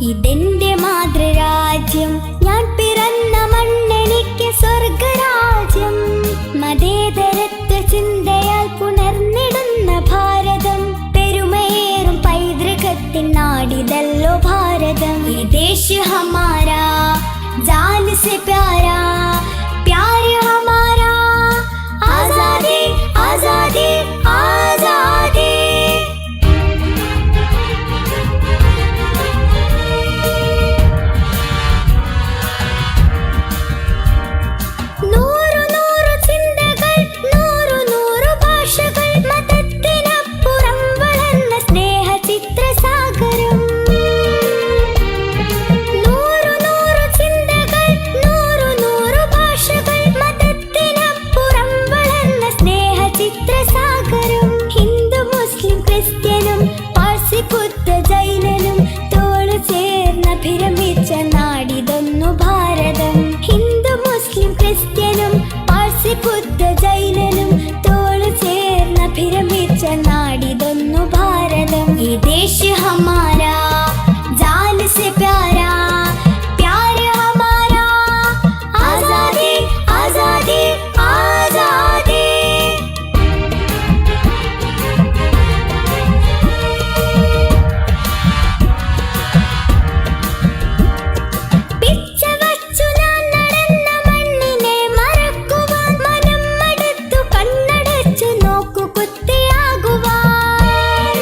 ഇതെന്റെ മാതൃരാജ്യം, ഞാൻ പിറന്ന മണ്ണെനിക്ക് സ്വർഗരാജ്യം. മതേതരത്വ ചിന്തയാൽ പുണർന്നിടുന്ന ഭാരതം, പെരുമയേറും പൈതൃകത്തിൻ നാടിതല്ലോ ഭാരതം. ഈ ദേശ് ഹമാരാ, ജാൻ സെ പ്യാരാ, പ്യാർ ഹമാരാ. ആസാദി ആസാദി ആസാദി. നൂറു നൂറു ചിന്തകൾ, നൂറു നൂറു ഭാഷകൾ, മതത്തിനപ്പുറം വളർന്ന സ്നേഹ ചിത്രസാഗരം. നൂറു നൂറു ചിന്തകൾ, നൂറു നൂറു ഭാഷകൾ, മതത്തിനപ്പുറം വളർന്ന സ്നേഹ ചിത്രസാഗരം. ഹിന്ദു മുസ്ലിം ക്രിസ്ത്യനും പാഴ്സി ബുദ്ധ ജൈനനും തോളു ചേർന്നഭിരമിച്ച നാടിതൊന്നു ഭാരതം. ഹിന്ദു മുസ്ലിം ക്രിസ്ത്യനും പാഴ്സി ബുദ്ധ ജൈനനും തോളു ചേർന്നഭിരമിച്ച നാടിതൊന്നു ഭാരതം. ഈ ദേശ് ഹമാരാ, ജാൻ സെ പ്യാരാ, പ്യാർ ഹമാരാ. ആസാദി ആസാദി ആസാദി. പിച്ച വച്ചു ഞാൻ നടന്ന മണ്ണിനെ മറക്കുവാൻ, മനം മടുത്തു കണ്ണടച്ചു നോക്കു കുത്തിയാകുവാൻ.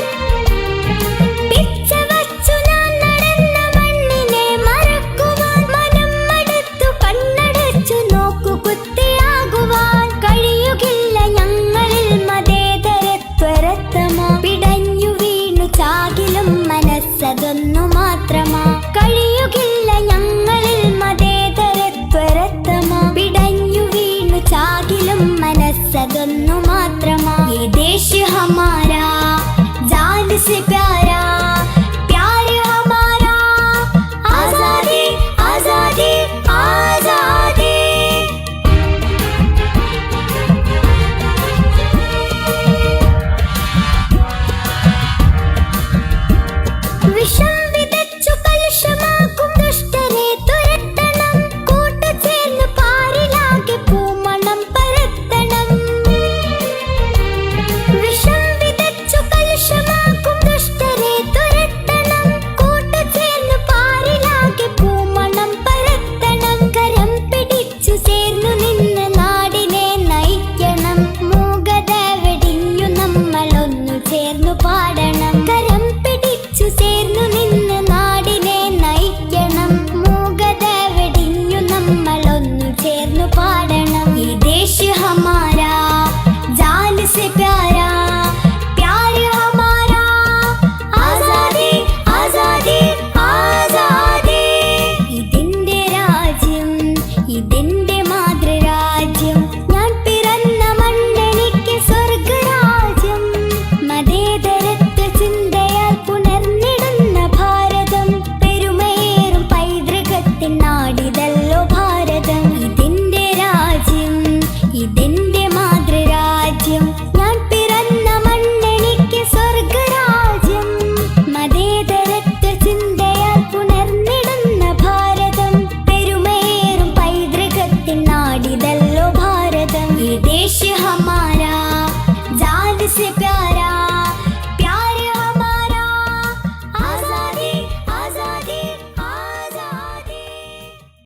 പിച്ച വച്ചു ഞാൻ നടന്ന മണ്ണിനെ മറക്കുവാൻ, മനം മടുത്തു കണ്ണടച്ചു നോക്കു കുത്തിയാകുവാൻ. കഴിയുകില്ല ഞങ്ങളിൽ മതേതരത്വരത്തമാ, പിടഞ്ഞു വീണു ചാകിലും മനസ്സതൊന്നു മാത്രമാ. കഴിയുകില്ല ഞങ്ങളിൽ മതേതരത്വരത്തമാ, പിടഞ്ഞു വീണു ചാകിലും മനസ്സതൊന്നു മാത്രമാ. ഈ ദേശ് ഹമാരാ, ജാൻ സെ പ്യാരാ, പ്യാർ ഹമാരാ. ആസാദി ആസാദി ആസാദി. വിഷം വിതച്ചു കലുഷമാക്കും ദുഷ്ടരെ തുരത്തണം, കൂട്ടുചേർന്ന് പാരിലാകെ പൂമണം പരത്തണം. വിഷം വിതച്ചു കലുഷമാക്കും ദുഷ്ടരെ തുരത്തണം, കൂട്ടുചേർന്ന് പാരിലാകെ പൂമണം പരത്തണം. കരം പിടിച്ചു ചേർന്നു നിന്ന് നാടിനെ നയിക്കണം, മൂകത വെടിഞ്ഞു നമ്മളൊന്നു ചേർന്നു പാടണം. കരം പിടിച്ചു ചേർന്നു നിന്ന് നാടിനെ നയിക്കണം, മൂകത വെടിഞ്ഞു നമ്മളൊന്നു ചേർന്നു പാടണം. ഈ ദേശ് ഹമാരാ, ജാൻ സെ പ്യാരാ, പ്യാർ ഹമാരാ. ആസാദി ആസാദി ആസാദി. ഇതെന്റെ രാജ്യം, ഇതെന്റെ മാതൃരാജ്യം, ഞാൻ പിറന്ന മണ്ണെനിക്ക് സ്വർഗരാജ്യം. മതേതരത്വ ചിന്തയാൽ പുണർന്നിടുന്ന ഭാരതം, പെരുമയേറും പൈതൃകത്തിൻ നാടിതല്ലോ ഭാരതം. ഇതെന്റെ രാജ്യം, ഇതെന്റെ മാതൃരാജ്യം, ഞാൻ പിറന്ന മണ്ണെനിക്ക് സ്വർഗരാജ്യം. മതേതരത്വ ചിന്തയാൽ പുണർന്നിടുന്ന ഭാരതം, പെരുമയേറും പൈതൃകത്തിൻ നാടിതല്ലോ ഭാരതം. ഈ ദേശ് ഹമാരാ, ജാൻ സെ പ്യാരാ.